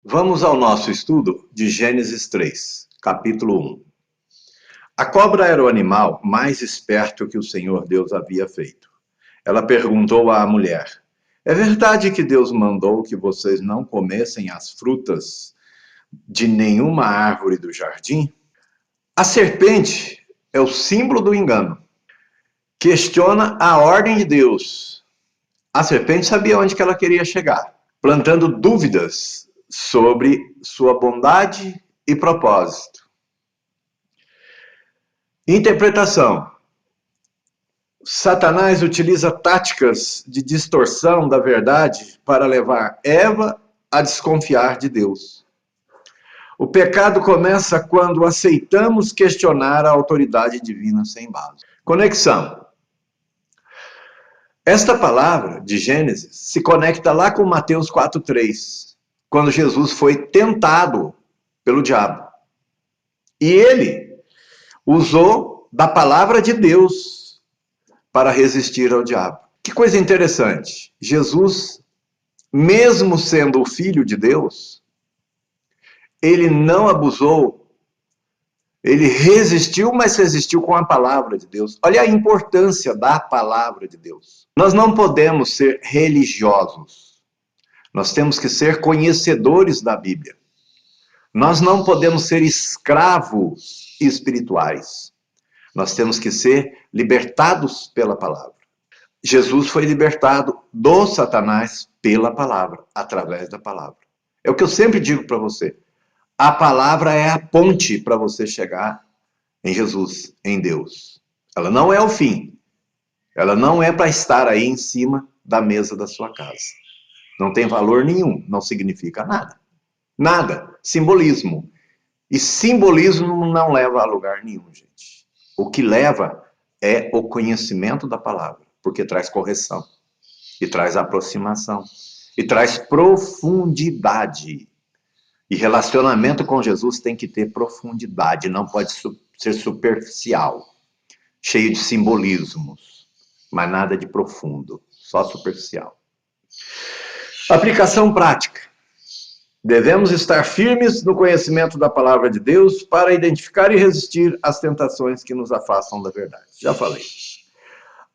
Vamos ao nosso estudo de Gênesis 3, capítulo 1. A cobra era o animal mais esperto que o Senhor Deus havia feito. Ela perguntou à mulher: é verdade que Deus mandou que vocês não comessem as frutas de nenhuma árvore do jardim? A serpente é o símbolo do engano. Questiona a ordem de Deus. A serpente sabia onde que ela queria chegar, plantando dúvidas sobre sua bondade e propósito. Interpretação. Satanás utiliza táticas de distorção da verdade para levar Eva a desconfiar de Deus. O pecado começa quando aceitamos questionar a autoridade divina sem base. Conexão. Esta palavra de Gênesis se conecta lá com Mateus 4:3, quando Jesus foi tentado pelo diabo. E ele usou da palavra de Deus para resistir ao diabo. Que coisa interessante. Jesus, mesmo sendo o Filho de Deus, ele não abusou, ele resistiu, mas resistiu com a palavra de Deus. Olha a importância da palavra de Deus. Nós não podemos ser religiosos. Nós temos que ser conhecedores da Bíblia. Nós não podemos ser escravos espirituais. Nós temos que ser libertados pela palavra. Jesus foi libertado do Satanás pela palavra, através da palavra. É o que eu sempre digo para você. A palavra é a ponte para você chegar em Jesus, em Deus. Ela não é o fim. Ela não é para estar aí em cima da mesa da sua casa. Não tem valor nenhum, não significa nada. Nada. Simbolismo. E simbolismo não leva a lugar nenhum, gente. O que leva é o conhecimento da palavra, porque traz correção, e traz aproximação, e traz profundidade. E relacionamento com Jesus tem que ter profundidade, não pode ser superficial, cheio de simbolismos, mas nada de profundo, só superficial. Aplicação prática. Devemos estar firmes no conhecimento da palavra de Deus para identificar e resistir às tentações que nos afastam da verdade. Já falei.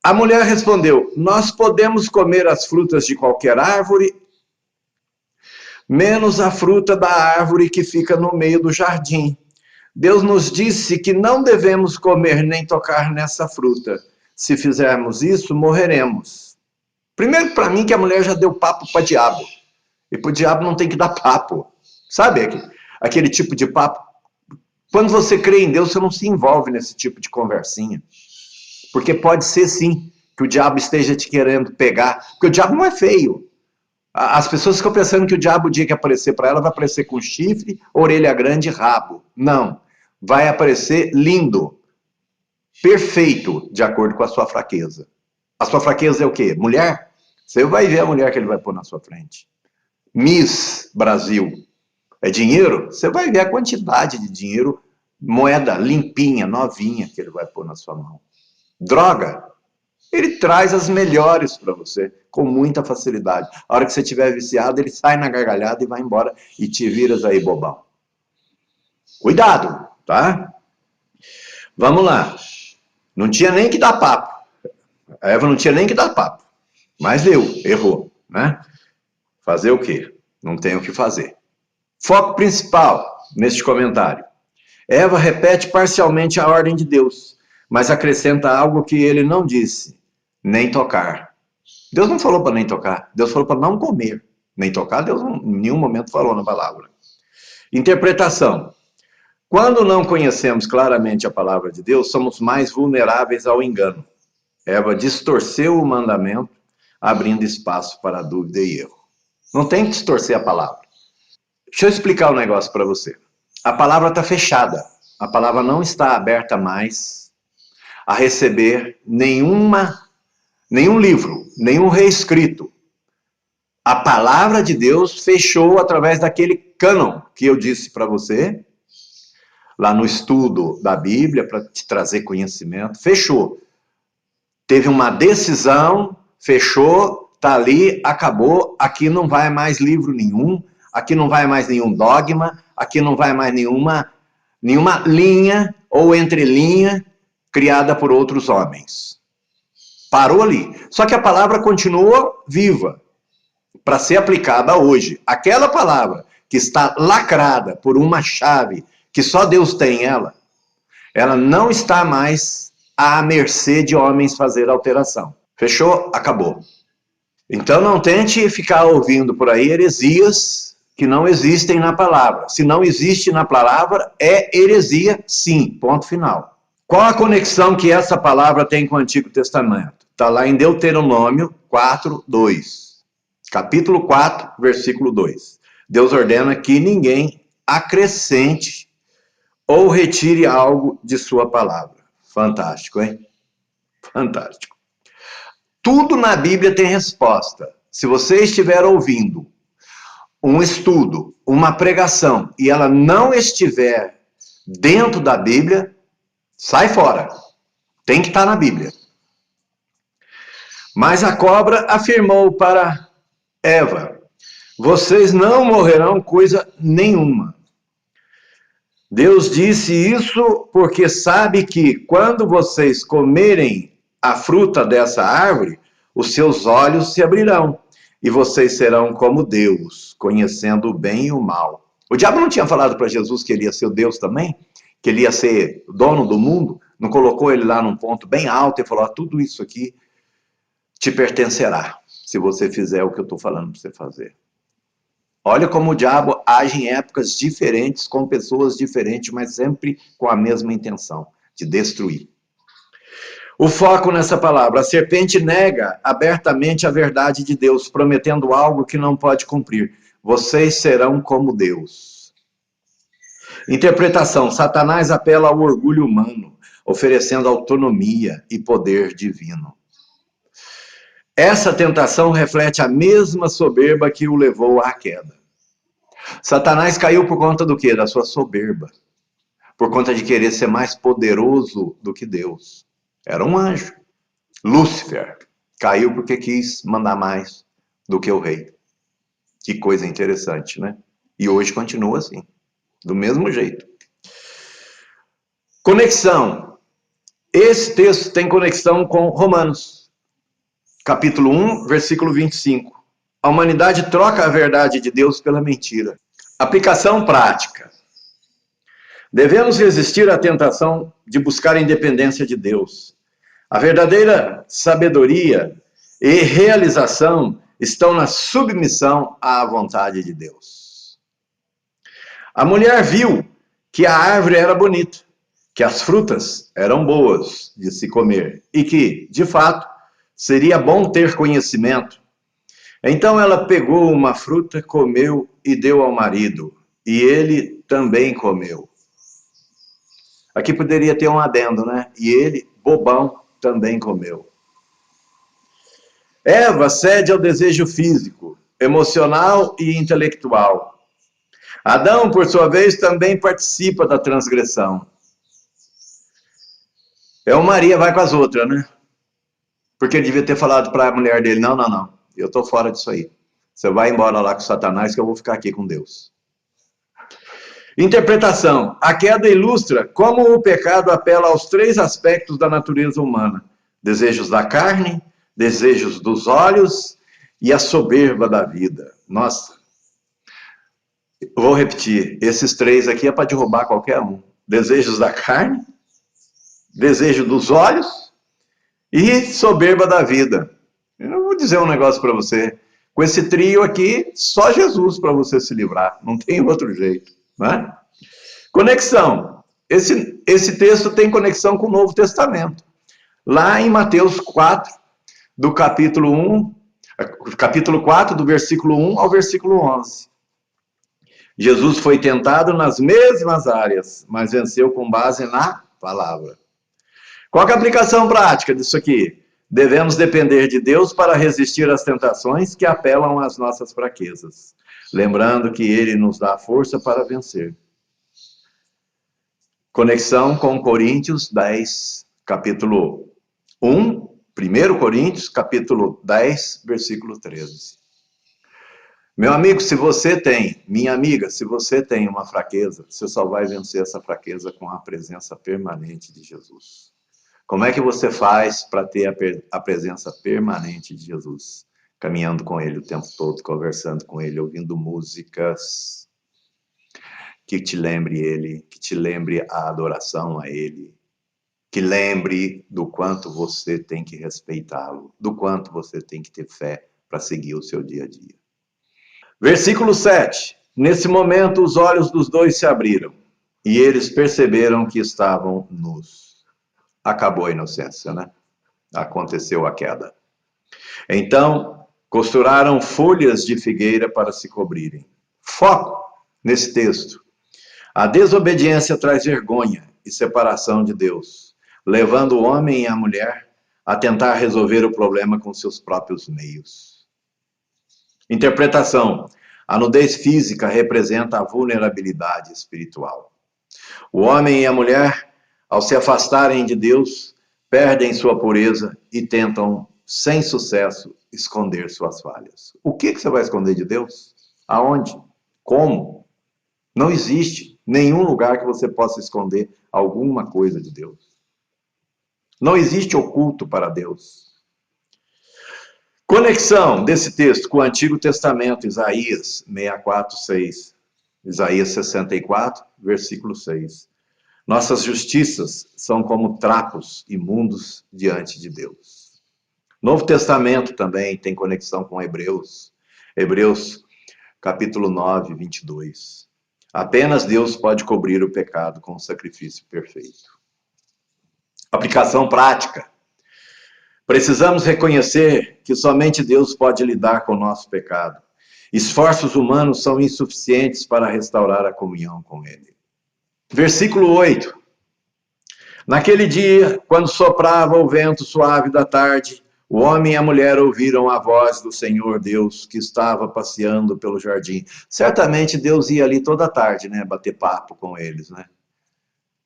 A mulher respondeu: nós podemos comer as frutas de qualquer árvore, menos a fruta da árvore que fica no meio do jardim. Deus nos disse que não devemos comer nem tocar nessa fruta. Se fizermos isso, morreremos. Primeiro, para mim, que a mulher já deu papo para diabo. E para o diabo não tem que dar papo. Sabe aquele tipo de papo? Quando você crê em Deus, você não se envolve nesse tipo de conversinha. Porque pode ser, sim, que o diabo esteja te querendo pegar. Porque o diabo não é feio. As pessoas ficam pensando que o diabo, o dia que aparecer para ela, vai aparecer com chifre, orelha grande e rabo. Não. Vai aparecer lindo. Perfeito, de acordo com a sua fraqueza. A sua fraqueza é o quê? Mulher? Você vai ver a mulher que ele vai pôr na sua frente. Miss Brasil. É dinheiro? Você vai ver a quantidade de dinheiro, moeda limpinha, novinha, que ele vai pôr na sua mão. Droga? Ele traz as melhores para você, com muita facilidade. A hora que você estiver viciado, ele sai na gargalhada e vai embora e te viras aí, bobão. Cuidado, tá? Vamos lá. Não tinha nem que dar papo. A Eva não tinha nem que dar papo. Mas errou, né? Fazer o quê? Não tem o que fazer. Foco principal neste comentário. Eva repete parcialmente a ordem de Deus, mas acrescenta algo que ele não disse, nem tocar. Deus não falou para nem tocar, Deus falou para não comer. Nem tocar, Deus em nenhum momento falou na palavra. Interpretação. Quando não conhecemos claramente a palavra de Deus, somos mais vulneráveis ao engano. Eva distorceu o mandamento, abrindo espaço para a dúvida e erro. Não tem que distorcer a palavra. Deixa eu explicar um negócio para você. A palavra está fechada. A palavra não está aberta mais a receber nenhum livro, nenhum reescrito. A palavra de Deus fechou através daquele cânon que eu disse para você, lá no estudo da Bíblia, para te trazer conhecimento. Fechou. Teve uma decisão, fechou, está ali, acabou, aqui não vai mais livro nenhum, aqui não vai mais nenhum dogma, aqui não vai mais nenhuma linha ou entrelinha criada por outros homens. Parou ali. Só que a palavra continua viva para ser aplicada hoje. Aquela palavra que está lacrada por uma chave que só Deus tem ela não está mais à mercê de homens fazer alteração. Fechou? Acabou. Então não tente ficar ouvindo por aí heresias que não existem na palavra. Se não existe na palavra, é heresia sim, ponto final. Qual a conexão que essa palavra tem com o Antigo Testamento? Está lá em Deuteronômio 4:2. Capítulo 4, versículo 2. Deus ordena que ninguém acrescente ou retire algo de sua palavra. Fantástico, hein? Fantástico. Tudo na Bíblia tem resposta. Se você estiver ouvindo um estudo, uma pregação, e ela não estiver dentro da Bíblia, sai fora. Tem que estar na Bíblia. Mas a cobra afirmou para Eva: vocês não morrerão coisa nenhuma. Deus disse isso porque sabe que quando vocês comerem a fruta dessa árvore, os seus olhos se abrirão e vocês serão como Deus, conhecendo o bem e o mal. O diabo não tinha falado para Jesus que ele ia ser o Deus também? Que ele ia ser dono do mundo? Não colocou ele lá num ponto bem alto e falou: tudo isso aqui te pertencerá, se você fizer o que eu estou falando para você fazer. Olha como o diabo age em épocas diferentes, com pessoas diferentes, mas sempre com a mesma intenção, de destruir. O foco nessa palavra: a serpente nega abertamente a verdade de Deus, prometendo algo que não pode cumprir. Vocês serão como Deus. Interpretação: Satanás apela ao orgulho humano, oferecendo autonomia e poder divino. Essa tentação reflete a mesma soberba que o levou à queda. Satanás caiu por conta do quê? Da sua soberba. Por conta de querer ser mais poderoso do que Deus. Era um anjo. Lúcifer caiu porque quis mandar mais do que o rei. Que coisa interessante, né? E hoje continua assim, do mesmo jeito. Conexão. Esse texto tem conexão com Romanos, capítulo 1, versículo 25. A humanidade troca a verdade de Deus pela mentira. Aplicação prática. Devemos resistir à tentação de buscar a independência de Deus. A verdadeira sabedoria e realização estão na submissão à vontade de Deus. A mulher viu que a árvore era bonita, que as frutas eram boas de se comer e que, de fato, seria bom ter conhecimento. Então ela pegou uma fruta, comeu e deu ao marido, e ele também comeu. Aqui poderia ter um adendo, né? E ele, bobão, também comeu. Eva cede ao desejo físico, emocional e intelectual. Adão, por sua vez, também participa da transgressão. O Maria vai com as outras, né? Porque ele devia ter falado para a mulher dele: não. Eu estou fora disso aí. Você vai embora lá com Satanás que eu vou ficar aqui com Deus. Interpretação. A queda ilustra como o pecado apela aos 3 aspectos da natureza humana: desejos da carne, desejos dos olhos e a soberba da vida. Nossa. Eu vou repetir. Esses 3 aqui é para derrubar qualquer um. Desejos da carne, desejo dos olhos e soberba da vida. Eu vou dizer um negócio para você. Com esse trio aqui, só Jesus para você se livrar. Não tem outro jeito. Né? Conexão. Esse texto tem conexão com o Novo Testamento. Lá em Mateus 4, do capítulo 4, do versículo 1 ao versículo 11. Jesus foi tentado nas mesmas áreas, mas venceu com base na palavra. Qual que é a aplicação prática disso aqui? Devemos depender de Deus para resistir às tentações que apelam às nossas fraquezas, lembrando que Ele nos dá força para vencer. Conexão com Coríntios 10, capítulo 1, 1 Coríntios, capítulo 10, versículo 13. Meu amigo, se você tem, minha amiga, se você tem uma fraqueza, você só vai vencer essa fraqueza com a presença permanente de Jesus. Como é que você faz para ter a presença permanente de Jesus? Caminhando com Ele o tempo todo, conversando com Ele, ouvindo músicas que te lembre Ele, que te lembre a adoração a Ele, que lembre do quanto você tem que respeitá-lo, do quanto você tem que ter fé para seguir o seu dia a dia. Versículo 7. Nesse momento os olhos dos dois se abriram e eles perceberam que estavam nus. Acabou a inocência, né? Aconteceu a queda. Então, costuraram folhas de figueira para se cobrirem. Foco nesse texto. A desobediência traz vergonha e separação de Deus, levando o homem e a mulher a tentar resolver o problema com seus próprios meios. Interpretação. A nudez física representa a vulnerabilidade espiritual. O homem e a mulher, ao se afastarem de Deus, perdem sua pureza e tentam, sem sucesso, esconder suas falhas. O que você vai esconder de Deus? Aonde? Como? Não existe nenhum lugar que você possa esconder alguma coisa de Deus. Não existe oculto para Deus. Conexão desse texto com o Antigo Testamento, Isaías 64:6. Isaías 64, versículo 6. Nossas justiças são como trapos imundos diante de Deus. Novo Testamento também tem conexão com Hebreus. Hebreus, capítulo 9, 22. Apenas Deus pode cobrir o pecado com o sacrifício perfeito. Aplicação prática. Precisamos reconhecer que somente Deus pode lidar com o nosso pecado. Esforços humanos são insuficientes para restaurar a comunhão com Ele. Versículo 8. Naquele dia, quando soprava o vento suave da tarde, o homem e a mulher ouviram a voz do Senhor Deus que estava passeando pelo jardim. Certamente Deus ia ali toda tarde, né, bater papo com eles, né?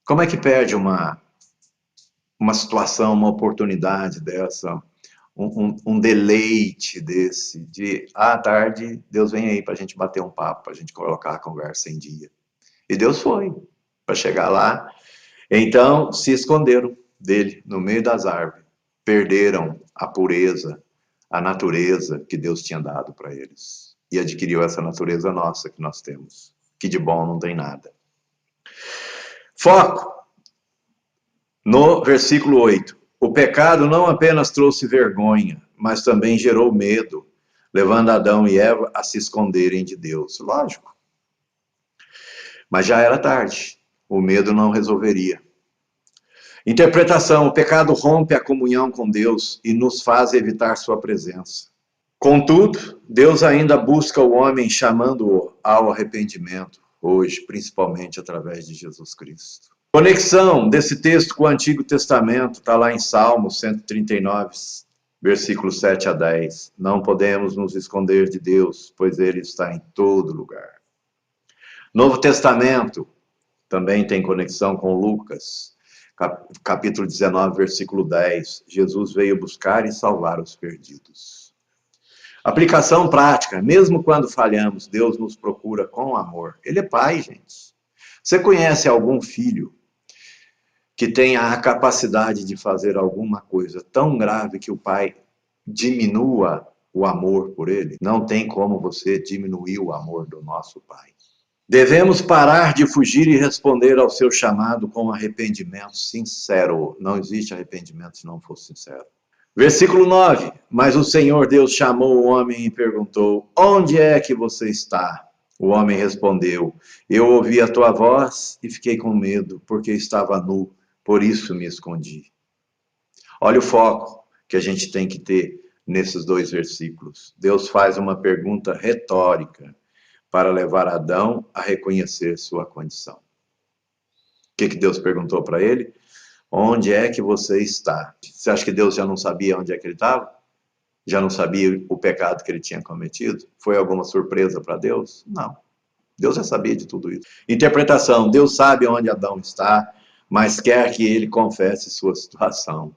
Como é que perde uma situação, uma oportunidade dessa, um deleite desse, de, à tarde, Deus vem aí para a gente bater um papo, para a gente colocar a conversa em dia. E Deus foi, para chegar lá. Então, se esconderam dele, no meio das árvores. Perderam a pureza, a natureza que Deus tinha dado para eles. E adquiriu essa natureza nossa que nós temos, que de bom não tem nada. Foco. No versículo 8, o pecado não apenas trouxe vergonha, mas também gerou medo, levando Adão e Eva a se esconderem de Deus. Lógico. Mas já era tarde, o medo não resolveria. Interpretação, o pecado rompe a comunhão com Deus e nos faz evitar sua presença. Contudo, Deus ainda busca o homem chamando-o ao arrependimento, hoje, principalmente através de Jesus Cristo. Conexão desse texto com o Antigo Testamento, está lá em Salmos 139, versículos 7 a 10. Não podemos nos esconder de Deus, pois Ele está em todo lugar. Novo Testamento também tem conexão com Lucas, capítulo 19, versículo 10. Jesus veio buscar e salvar os perdidos. Aplicação prática, mesmo quando falhamos, Deus nos procura com amor. Ele é pai, gente. Você conhece algum filho que tenha a capacidade de fazer alguma coisa tão grave que o pai diminua o amor por ele? Não tem como você diminuir o amor do nosso pai. Devemos parar de fugir e responder ao seu chamado com arrependimento sincero. Não existe arrependimento se não for sincero. Versículo 9. Mas o Senhor Deus chamou o homem e perguntou: onde é que você está? O homem respondeu: eu ouvi a tua voz e fiquei com medo, porque estava nu, por isso me escondi. Olha o foco que a gente tem que ter nesses dois versículos. Deus faz uma pergunta retórica para levar Adão a reconhecer sua condição. O que Deus perguntou para ele? Onde é que você está? Você acha que Deus já não sabia onde é que ele estava? Já não sabia o pecado que ele tinha cometido? Foi alguma surpresa para Deus? Não. Deus já sabia de tudo isso. Interpretação, Deus sabe onde Adão está, mas quer que ele confesse sua situação.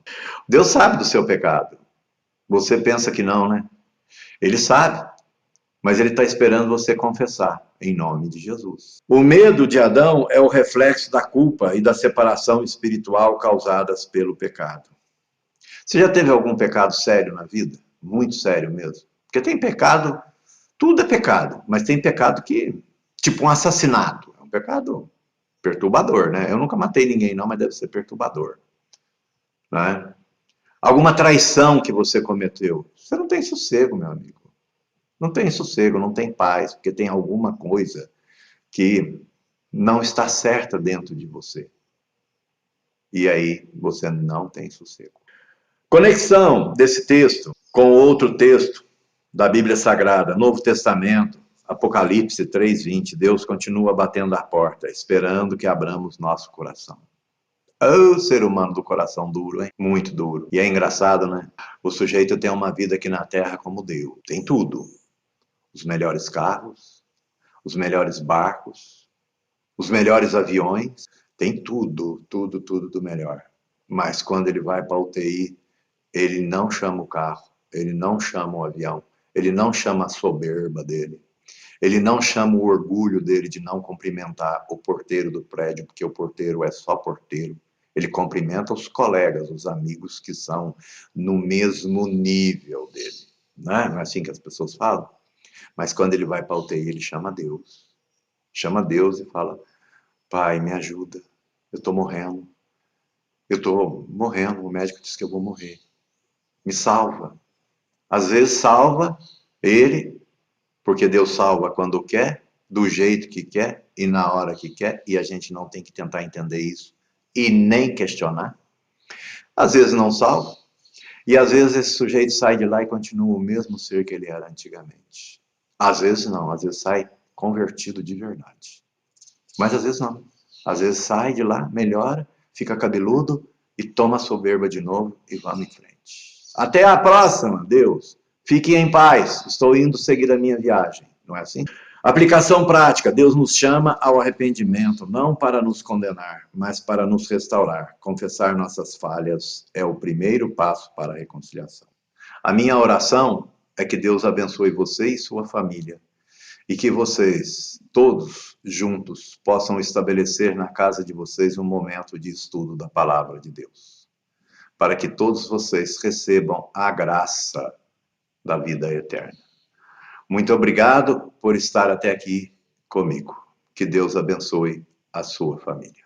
Deus sabe do seu pecado. Você pensa que não, né? Ele sabe. Mas ele está esperando você confessar, em nome de Jesus. O medo de Adão é o reflexo da culpa e da separação espiritual causadas pelo pecado. Você já teve algum pecado sério na vida? Muito sério mesmo. Porque tem pecado, tudo é pecado, mas tem pecado que, tipo um assassinato, é um pecado perturbador, né? Eu nunca matei ninguém não, mas deve ser perturbador, né? Alguma traição que você cometeu, você não tem sossego, meu amigo. Não tem sossego, não tem paz, porque tem alguma coisa que não está certa dentro de você. E aí você não tem sossego. Conexão desse texto com outro texto da Bíblia Sagrada, Novo Testamento, Apocalipse 3:20. Deus continua batendo a porta, esperando que abramos nosso coração. O ser humano do coração duro, hein? Muito duro. E é engraçado, né? O sujeito tem uma vida aqui na Terra como Deus. Tem tudo. Os melhores carros, os melhores barcos, os melhores aviões. Tem tudo, tudo, tudo do melhor. Mas quando ele vai para a UTI, ele não chama o carro, ele não chama o avião, ele não chama a soberba dele. Ele não chama o orgulho dele de não cumprimentar o porteiro do prédio, porque o porteiro é só porteiro. Ele cumprimenta os colegas, os amigos que são no mesmo nível dele. Não é assim que as pessoas falam? Mas quando ele vai para a UTI, ele chama Deus. Chama Deus e fala, Pai, me ajuda, eu estou morrendo. Eu estou morrendo, o médico disse que eu vou morrer. Me salva. Às vezes salva ele, porque Deus salva quando quer, do jeito que quer e na hora que quer, e a gente não tem que tentar entender isso e nem questionar. Às vezes não salva, e às vezes esse sujeito sai de lá e continua o mesmo ser que ele era antigamente. Às vezes não, às vezes sai convertido de verdade. Mas às vezes não. Às vezes sai de lá, melhora, fica cabeludo e toma a soberba de novo e vamos em frente. Até a próxima, Deus. Fique em paz, estou indo seguir a minha viagem. Não é assim? Aplicação prática. Deus nos chama ao arrependimento, não para nos condenar, mas para nos restaurar. Confessar nossas falhas é o primeiro passo para a reconciliação. A minha oração é que Deus abençoe você e sua família. E que vocês, todos juntos, possam estabelecer na casa de vocês um momento de estudo da palavra de Deus. Para que todos vocês recebam a graça da vida eterna. Muito obrigado por estar até aqui comigo. Que Deus abençoe a sua família.